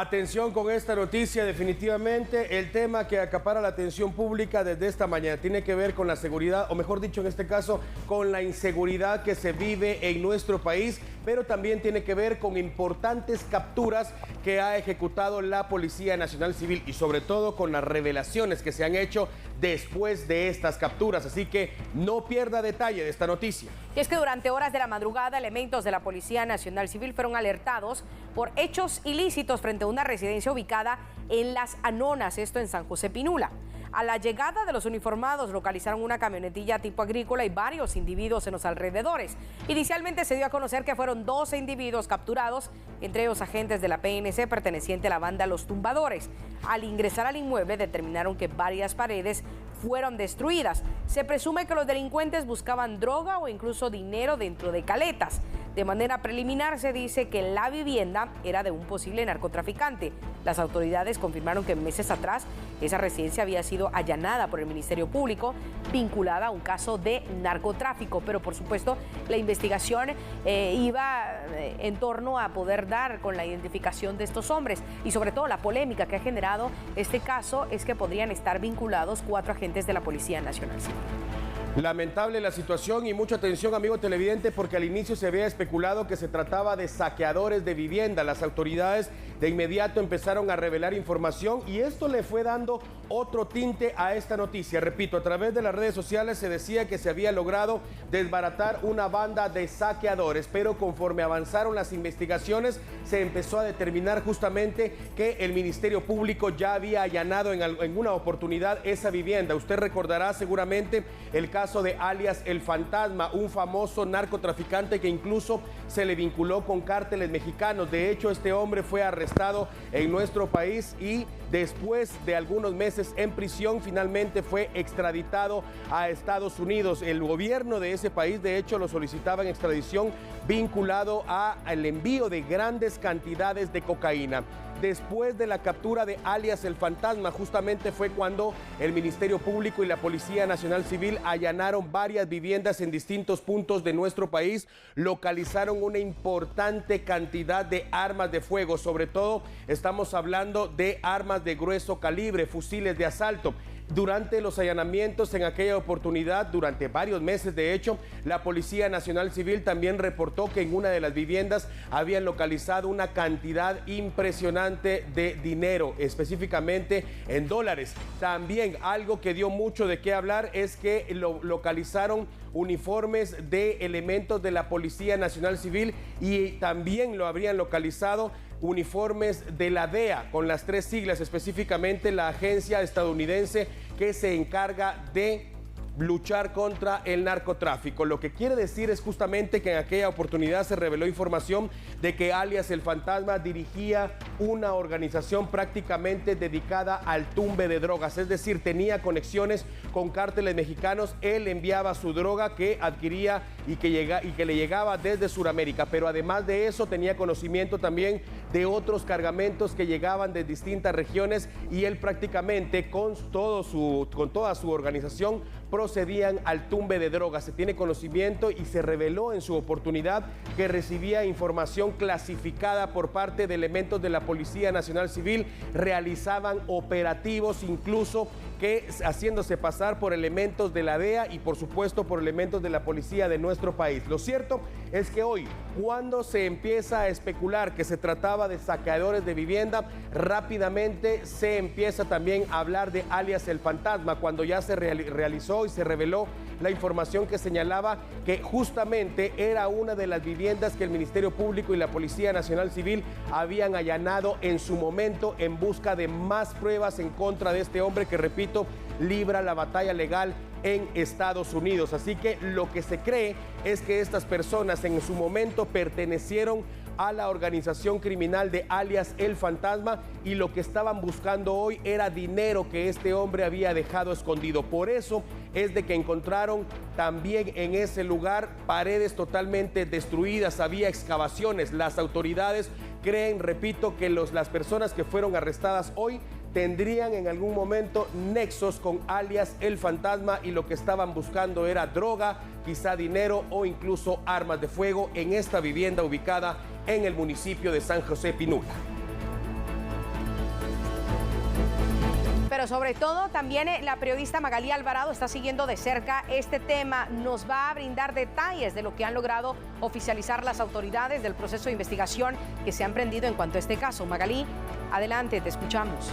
Atención con esta noticia, definitivamente el tema que acapara la atención pública desde esta mañana tiene que ver con la seguridad, o mejor dicho en este caso, con la inseguridad que se vive en nuestro país, pero también tiene que ver con importantes capturas que ha ejecutado la Policía Nacional Civil y sobre todo con las revelaciones que se han hecho después de estas capturas. Así que no pierda detalle de esta noticia. Y es que durante horas de la madrugada, elementos de la Policía Nacional Civil fueron alertados por hechos ilícitos frente a una residencia ubicada en Las Anonas, esto en San José Pinula. A la llegada de los uniformados localizaron una camionetilla tipo agrícola y varios individuos en los alrededores. Inicialmente se dio a conocer que fueron 12 individuos capturados, entre ellos agentes de la PNC perteneciente a la banda Los Tumbadores. Al ingresar al inmueble determinaron que varias paredes fueron destruidas. Se presume que los delincuentes buscaban droga o incluso dinero dentro de caletas. De manera preliminar se dice que la vivienda era de un posible narcotraficante. Las autoridades confirmaron que meses atrás esa residencia había sido allanada por el Ministerio Público, vinculada a un caso de narcotráfico. Pero por supuesto la investigación iba en torno a poder dar con la identificación de estos hombres y sobre todo la polémica que ha generado este caso es que podrían estar vinculados 4 agentes de la Policía Nacional Civil. Lamentable la situación y mucha atención, amigo televidente, porque al inicio se había especulado que se trataba de saqueadores de vivienda. Las autoridades de inmediato empezaron a revelar información y esto le fue dando otro tinte a esta noticia. Repito, a través de las redes sociales se decía que se había logrado desbaratar una banda de saqueadores, pero conforme avanzaron las investigaciones se empezó a determinar justamente que el Ministerio Público ya había allanado en una oportunidad esa vivienda. Usted recordará seguramente el caso de alias El Fantasma, un famoso narcotraficante que incluso se le vinculó con cárteles mexicanos. De hecho, este hombre fue arrestado en nuestro país y después de algunos meses en prisión finalmente fue extraditado a Estados Unidos. El gobierno de ese país, de hecho, lo solicitaba en extradición vinculado al envío de grandes cantidades de cocaína. Después de la captura de alias El Fantasma, justamente fue cuando el Ministerio Público y la Policía Nacional Civil allanaron varias viviendas en distintos puntos de nuestro país, localizaron una importante cantidad de armas de fuego, sobre todo estamos hablando de armas de grueso calibre, fusiles de asalto. Durante los allanamientos en aquella oportunidad, durante varios meses de hecho, la Policía Nacional Civil también reportó que en una de las viviendas habían localizado una cantidad impresionante de dinero, específicamente en dólares. También algo que dio mucho de qué hablar es que localizaron uniformes de elementos de la Policía Nacional Civil y también lo habrían localizado uniformes de la DEA, con las 3 siglas, específicamente la agencia estadounidense que se encarga de luchar contra el narcotráfico. Lo que quiere decir es justamente que en aquella oportunidad se reveló información de que alias El Fantasma dirigía una organización prácticamente dedicada al tumbe de drogas, es decir, tenía conexiones con cárteles mexicanos. Él enviaba su droga que adquiría y que le llegaba desde Sudamérica, pero además de eso tenía conocimiento también de otros cargamentos que llegaban de distintas regiones y él prácticamente con toda su organización procedían al tumbe de drogas. Se tiene conocimiento y se reveló en su oportunidad que recibía información clasificada por parte de elementos de la Policía Nacional Civil, realizaban operativos incluso que haciéndose pasar por elementos de la DEA y por supuesto por elementos de la policía de nuestro país. Lo cierto es que hoy, cuando se empieza a especular que se trataba de saqueadores de vivienda, rápidamente se empieza también a hablar de alias El Fantasma, cuando ya se realizó y se reveló la información que señalaba que justamente era una de las viviendas que el Ministerio Público y la Policía Nacional Civil habían allanado en su momento en busca de más pruebas en contra de este hombre que, repito, libra la batalla legal en Estados Unidos. Así que lo que se cree es que estas personas en su momento pertenecieron a la organización criminal de alias El Fantasma y lo que estaban buscando hoy era dinero que este hombre había dejado escondido. Por eso es de que encontraron también en ese lugar paredes totalmente destruidas, había excavaciones. Las autoridades creen, repito, que las personas que fueron arrestadas hoy tendrían en algún momento nexos con alias El Fantasma y lo que estaban buscando era droga, quizá dinero o incluso armas de fuego en esta vivienda ubicada en el municipio de San José Pinula. Pero sobre todo también la periodista Magalí Alvarado está siguiendo de cerca este tema. Nos va a brindar detalles de lo que han logrado oficializar las autoridades del proceso de investigación que se ha emprendido en cuanto a este caso. Magalí, adelante, te escuchamos.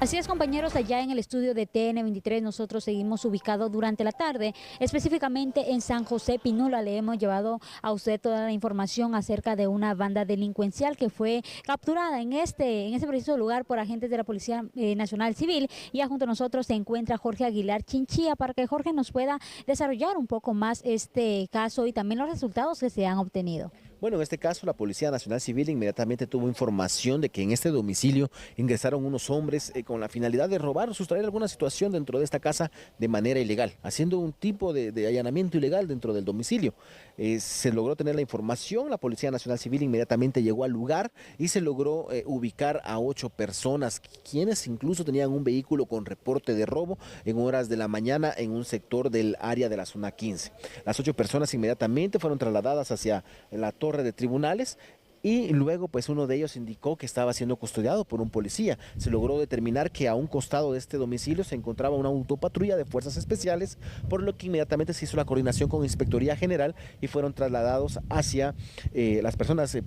Así es, compañeros, allá en el estudio de TN23 nosotros seguimos ubicados durante la tarde, específicamente en San José Pinula. Le hemos llevado a usted toda la información acerca de una banda delincuencial que fue capturada en ese preciso lugar por agentes de la Policía Nacional Civil. Y ya junto a nosotros se encuentra Jorge Aguilar Chinchilla para que Jorge nos pueda desarrollar un poco más este caso y también los resultados que se han obtenido. Bueno, en este caso la Policía Nacional Civil inmediatamente tuvo información de que en este domicilio ingresaron unos hombres con la finalidad de robar o sustraer alguna situación dentro de esta casa de manera ilegal, haciendo un tipo de allanamiento ilegal dentro del domicilio. Se logró tener la información, la Policía Nacional Civil inmediatamente llegó al lugar y se logró ubicar a 8 personas, quienes incluso tenían un vehículo con reporte de robo en horas de la mañana en un sector del área de la zona 15. Las 8 personas inmediatamente fueron trasladadas hacia la torre de tribunales y luego pues uno de ellos indicó que estaba siendo custodiado por un policía. Se logró determinar que a un costado de este domicilio se encontraba una autopatrulla de fuerzas especiales, por lo que inmediatamente se hizo la coordinación con Inspectoría General y fueron trasladados hacia las personas,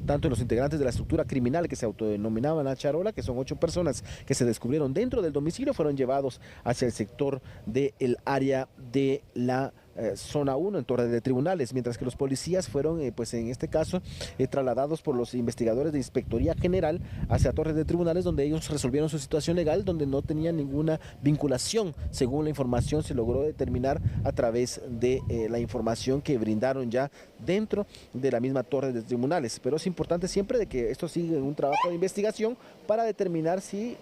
tanto los integrantes de la estructura criminal que se autodenominaban La Charola, que son 8 personas que se descubrieron dentro del domicilio, fueron llevados hacia el sector del área de la zona 1 en torre de tribunales, mientras que los policías fueron en este caso trasladados por los investigadores de Inspectoría General hacia torre de tribunales, donde ellos resolvieron su situación legal, donde no tenían ninguna vinculación, según la información se logró determinar a través de la información que brindaron ya dentro de la misma torre de tribunales. Pero es importante siempre de que esto siga un trabajo de investigación para determinar si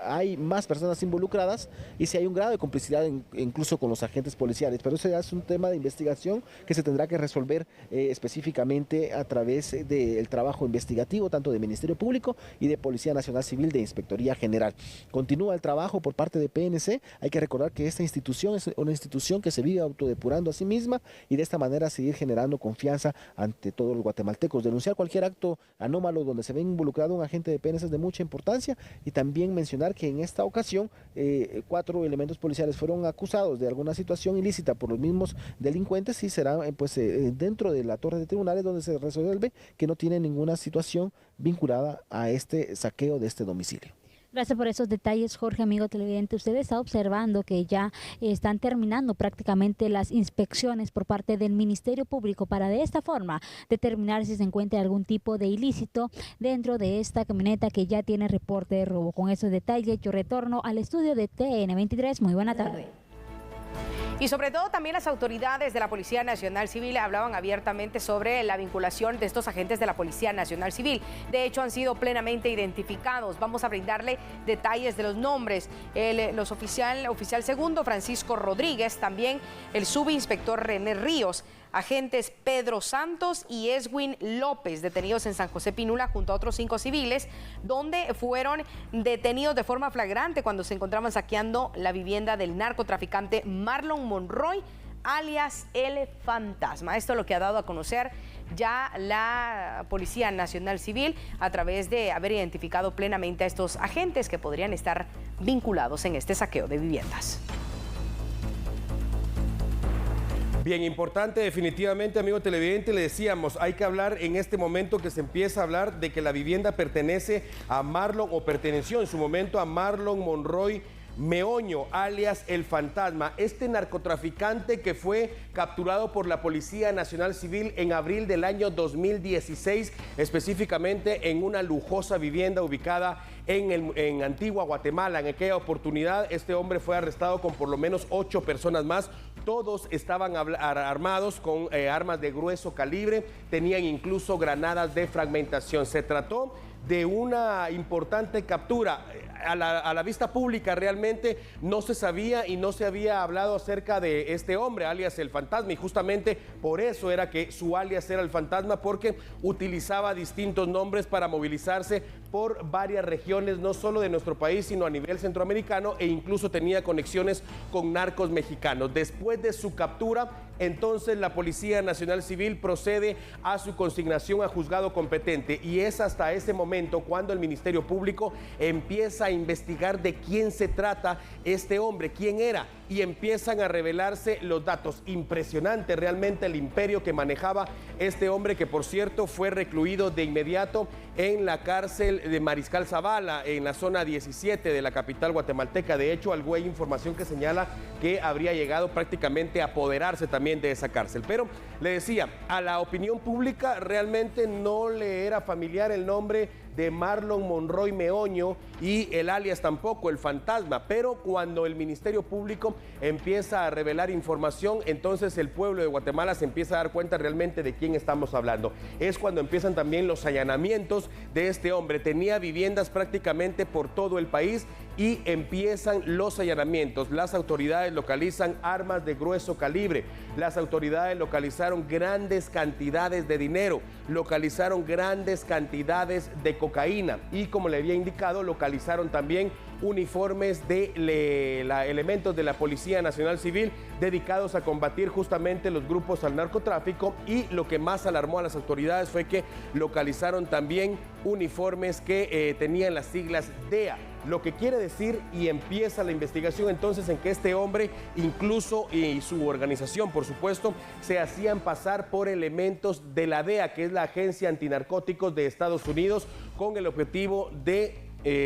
hay más personas involucradas y si hay un grado de complicidad incluso con los agentes policiales, pero eso ya es un tema de investigación que se tendrá que resolver específicamente a través del trabajo investigativo tanto del Ministerio Público y de Policía Nacional Civil de Inspectoría General. Continúa el trabajo por parte de PNC, hay que recordar que esta institución es una institución que se vive autodepurando a sí misma y de esta manera seguir generando confianza ante todos los guatemaltecos. Denunciar cualquier acto anómalo donde se ve involucrado un agente de PNC es de mucha importancia y también mencionar que en esta ocasión 4 elementos policiales fueron acusados de alguna situación ilícita por los mismos delincuentes y será dentro de la torre de tribunales donde se resuelve que no tiene ninguna situación vinculada a este saqueo de este domicilio. Gracias por esos detalles, Jorge, amigo televidente. Usted está observando que ya están terminando prácticamente las inspecciones por parte del Ministerio Público para de esta forma determinar si se encuentra algún tipo de ilícito dentro de esta camioneta que ya tiene reporte de robo. Con esos detalles yo retorno al estudio de TN23. Muy buena tarde. Y sobre todo también las autoridades de la Policía Nacional Civil hablaban abiertamente sobre la vinculación de estos agentes de la Policía Nacional Civil. De hecho, han sido plenamente identificados. Vamos a brindarle detalles de los nombres. Los oficial segundo Francisco Rodríguez, también el subinspector René Ríos, agentes Pedro Santos y Eswin López, detenidos en San José Pinula junto a otros 5 civiles, donde fueron detenidos de forma flagrante cuando se encontraban saqueando la vivienda del narcotraficante Marlon Monroy, alias El Fantasma. Esto es lo que ha dado a conocer ya la Policía Nacional Civil a través de haber identificado plenamente a estos agentes que podrían estar vinculados en este saqueo de viviendas. Bien, importante definitivamente, amigo televidente, le decíamos, hay que hablar en este momento que se empieza a hablar de que la vivienda pertenece a Marlon, o perteneció en su momento a Marlon Monroy Meoño, alias El Fantasma, este narcotraficante que fue capturado por la Policía Nacional Civil en abril del año 2016, específicamente en una lujosa vivienda ubicada en Antigua Guatemala. En aquella oportunidad, este hombre fue arrestado con por lo menos 8 personas más. Todos estaban armados con armas de grueso calibre, tenían incluso granadas de fragmentación. Se trató de una importante captura. A la vista pública realmente no se sabía y no se había hablado acerca de este hombre, alias El Fantasma, y justamente por eso era que su alias era El Fantasma, porque utilizaba distintos nombres para movilizarse por varias regiones, no solo de nuestro país, sino a nivel centroamericano, e incluso tenía conexiones con narcos mexicanos. Después de su captura, entonces la Policía Nacional Civil procede a su consignación a juzgado competente y es hasta ese momento cuando el Ministerio Público empieza a investigar de quién se trata este hombre, quién era, y empiezan a revelarse los datos. Impresionante realmente el imperio que manejaba este hombre, que por cierto fue recluido de inmediato en la cárcel de Mariscal Zavala, en la zona 17 de la capital guatemalteca. De hecho, algo hay información que señala que habría llegado prácticamente a apoderarse también de esa cárcel. Pero le decía, a la opinión pública realmente no le era familiar el nombre de Marlon Monroy Meoño y el alias tampoco, el fantasma, pero cuando el Ministerio Público empieza a revelar información, entonces el pueblo de Guatemala se empieza a dar cuenta realmente de quién estamos hablando. Es cuando empiezan también los allanamientos de este hombre. Tenía viviendas prácticamente por todo el país y empiezan los allanamientos. Las autoridades localizan armas de grueso calibre, las autoridades localizaron grandes cantidades de dinero, localizaron grandes cantidades de cocaína y, como le había indicado, localizaron también uniformes de elementos de la Policía Nacional Civil dedicados a combatir justamente los grupos al narcotráfico, y lo que más alarmó a las autoridades fue que localizaron también uniformes que tenían las siglas DEA, lo que quiere decir, y empieza la investigación entonces en que este hombre incluso y su organización, por supuesto, se hacían pasar por elementos de la DEA, que es la Agencia Antinarcóticos de Estados Unidos, con el objetivo de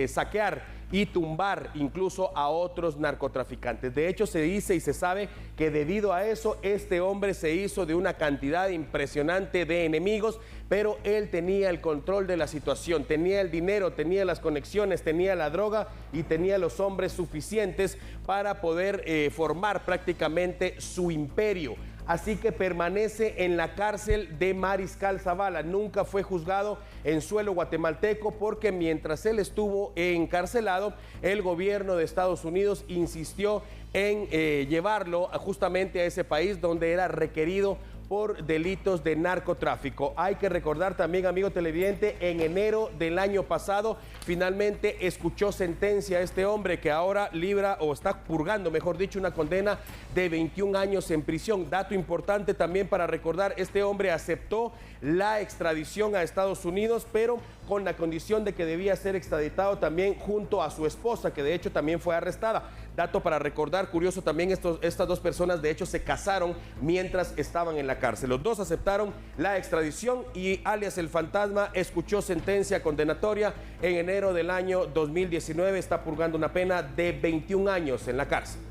saquear y tumbar incluso a otros narcotraficantes. De hecho, se dice y se sabe que debido a eso, este hombre se hizo de una cantidad impresionante de enemigos, pero él tenía el control de la situación, tenía el dinero, tenía las conexiones, tenía la droga y tenía los hombres suficientes para poder formar prácticamente su imperio. Así que permanece en la cárcel de Mariscal Zavala. Nunca fue juzgado en suelo guatemalteco porque mientras él estuvo encarcelado, el gobierno de Estados Unidos insistió en llevarlo justamente a ese país donde era requerido por delitos de narcotráfico. Hay que recordar también, amigo televidente, en enero del año pasado finalmente escuchó sentencia a este hombre, que ahora libra o está purgando, mejor dicho, una condena de 21 años en prisión. Dato importante también para recordar, este hombre aceptó la extradición a Estados Unidos, pero con la condición de que debía ser extraditado también junto a su esposa, que de hecho también fue arrestada. Dato para recordar, curioso también, estas dos personas de hecho se casaron mientras estaban en la cárcel. Los dos aceptaron la extradición y alias el fantasma escuchó sentencia condenatoria en enero del año 2019. Está purgando una pena de 21 años en la cárcel.